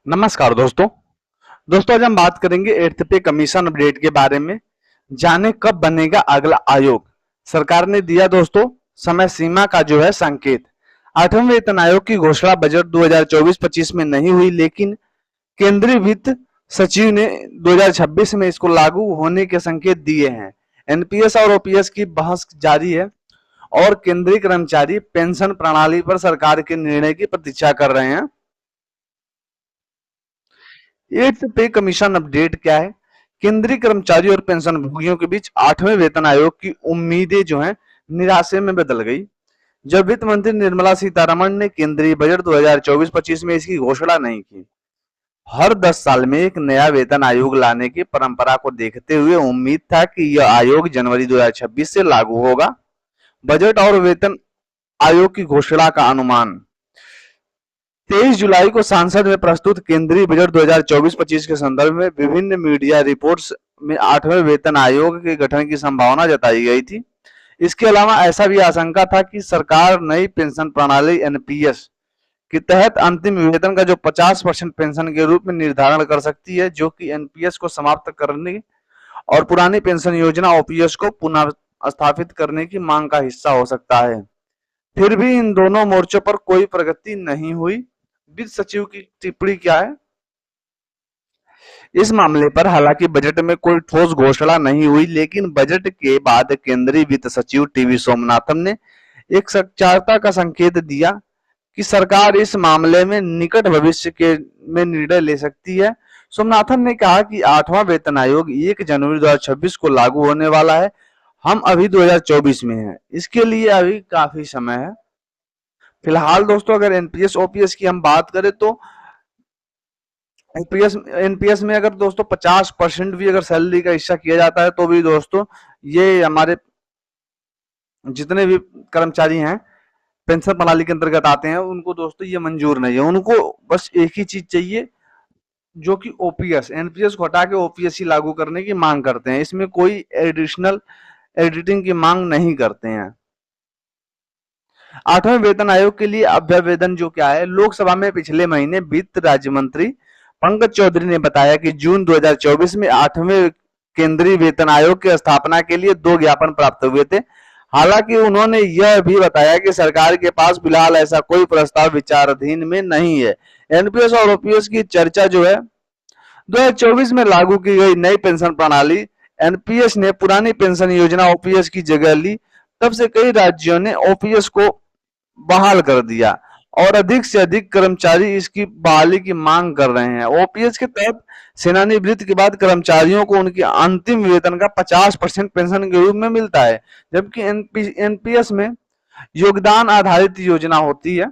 नमस्कार दोस्तों। आज हम बात करेंगे 8th पे कमीशन अपडेट के बारे में। जाने कब बनेगा अगला आयोग। सरकार ने दिया दोस्तों समय सीमा का जो है संकेत। 8वें वेतन आयोग की घोषणा बजट 2024-25 में नहीं हुई, लेकिन केंद्रीय वित्त सचिव ने 2026 में इसको लागू होने के संकेत दिए हैं। एनपीएस और ओपीएस की बहस जारी है और केंद्रीय कर्मचारी पेंशन प्रणाली पर सरकार के निर्णय की प्रतीक्षा कर रहे हैं। 8th पे कमीशन अपडेट क्या है। केंद्रीय कर्मचारी और पेंशन भोगियों के बीच 8वें वेतन आयोग की उम्मीदें जो हैं निराशे में बदल गई जब वित्त मंत्री निर्मला सीतारमण ने केंद्रीय बजट 2024-25 में इसकी घोषणा नहीं की। हर 10 साल में एक नया वेतन आयोग लाने की परंपरा को देखते हुए उम्मीद था कि यह आयोग जनवरी 2026 से लागू होगा। बजट और वेतन आयोग की घोषणा का अनुमान। 23 जुलाई को संसद में प्रस्तुत केंद्रीय बजट 2024-25 के संदर्भ में विभिन्न मीडिया रिपोर्ट्स में 8वें वेतन आयोग के गठन की संभावना जताई गई थी। इसके अलावा ऐसा भी आशंका था कि सरकार नई पेंशन प्रणाली एनपीएस के तहत अंतिम वेतन का जो 50% पेंशन के रूप में निर्धारण कर सकती है, जो कि एनपीएस को समाप्त करने और पुरानी पेंशन योजना ओपीएस को पुनः स्थापित करने की मांग का हिस्सा हो सकता है। फिर भी इन दोनों मोर्चों पर कोई प्रगति नहीं हुई। वित्त सचिव की टिप्पणी क्या है इस मामले पर। हालांकि बजट में कोई ठोस घोषणा नहीं हुई, लेकिन बजट के बाद केंद्रीय वित्त सचिव टीवी सोमनाथन ने एक सच्चारता का संकेत दिया कि सरकार इस मामले में निकट भविष्य के में निर्णय ले सकती है। सोमनाथन ने कहा कि 8वां वेतन आयोग 1 जनवरी 2026 को लागू होने वाला है। हम अभी 2024 में हैं, इसके लिए अभी काफी समय है। फिलहाल दोस्तों अगर एनपीएस ओपीएस की हम बात करें तो एनपीएस में अगर दोस्तों 50% भी अगर सैलरी का हिस्सा किया जाता है तो भी दोस्तों ये हमारे जितने भी कर्मचारी हैं पेंशन प्रणाली के अंतर्गत आते हैं उनको दोस्तों ये मंजूर नहीं है। उनको बस एक ही चीज चाहिए जो कि ओपीएस, एनपीएस को हटा के ओपीएस ही लागू करने की मांग करते हैं। इसमें कोई एडिशनल एडिटिंग की मांग नहीं करते हैं। 8वें वेतन आयोग के लिए अभ्यावेदन जो क्या है। लोकसभा में पिछले महीने वित्त राज्य मंत्री पंकज चौधरी ने बताया कि जून 2024 में 8वें केंद्रीय वेतन आयोग की स्थापना के लिए 2 ज्ञापन प्राप्त हुए थे। हालांकि उन्होंने यह भी बताया कि सरकार के पास फिलहाल ऐसा कोई प्रस्ताव विचाराधीन में नहीं है। एनपीएस और ओपीएस की चर्चा जो है 2024 में लागू की गई नई पेंशन प्रणाली एनपीएस ने पुरानी पेंशन योजना ओपीएस की जगह ली। तब से कई राज्यों ने ओपीएस को बहाल कर दिया और अधिक से अधिक कर्मचारी इसकी बहाली की मांग कर रहे हैं। ओपीएस के तहत सेवानिवृत्ति के बाद कर्मचारियों को उनके अंतिम वेतन का 50% पेंशन के रूप में मिलता है, जबकि एनपीएस में योगदान आधारित योजना होती है।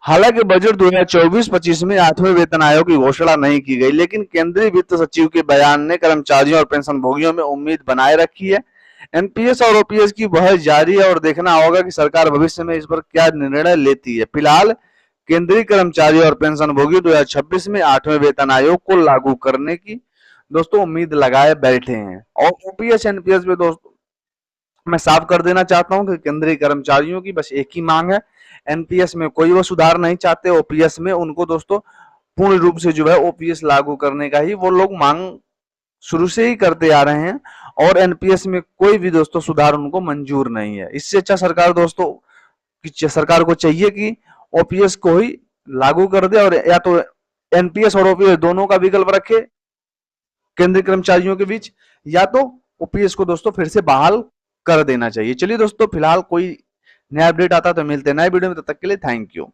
हालांकि बजट 2024-25 में 8वें वेतन आयोग की घोषणा नहीं की गई, लेकिन केंद्रीय वित्त सचिव के बयान ने कर्मचारियों और पेंशन भोगियों में उम्मीद बनाए रखी है। एनपीएस और ओपीएस की बहस जारी है और देखना होगा कि सरकार भविष्य में इस पर क्या निर्णय लेती है। फिलहाल केंद्रीय कर्मचारी और पेंशन भोगी 2026 में 8वें वेतन आयोग को लागू करने की दोस्तों उम्मीद लगाए बैठे हैं। और ओपीएस एनपीएस में दोस्तों मैं साफ कर देना चाहता हूं कि केंद्रीय कर्मचारियों की बस एक ही मांग है। एनपीएस में कोई वो सुधार नहीं चाहते। ओपीएस में उनको दोस्तों पूर्ण रूप से जो है ओपीएस लागू करने का ही वो लोग मांग शुरू से ही करते आ रहे हैं और एनपीएस में कोई भी दोस्तों सुधार उनको मंजूर नहीं है। इससे अच्छा सरकार दोस्तों सरकार को चाहिए कि ओपीएस को ही लागू कर दे और या तो एनपीएस और ओपीएस दोनों का विकल्प रखे केंद्रीय कर्मचारियों के बीच, या तो ओपीएस को दोस्तों फिर से बहाल कर देना चाहिए। चलिए दोस्तों फिलहाल कोई नया अपडेट आता तो मिलते हैं नए वीडियो में, तब तक के लिए थैंक यू।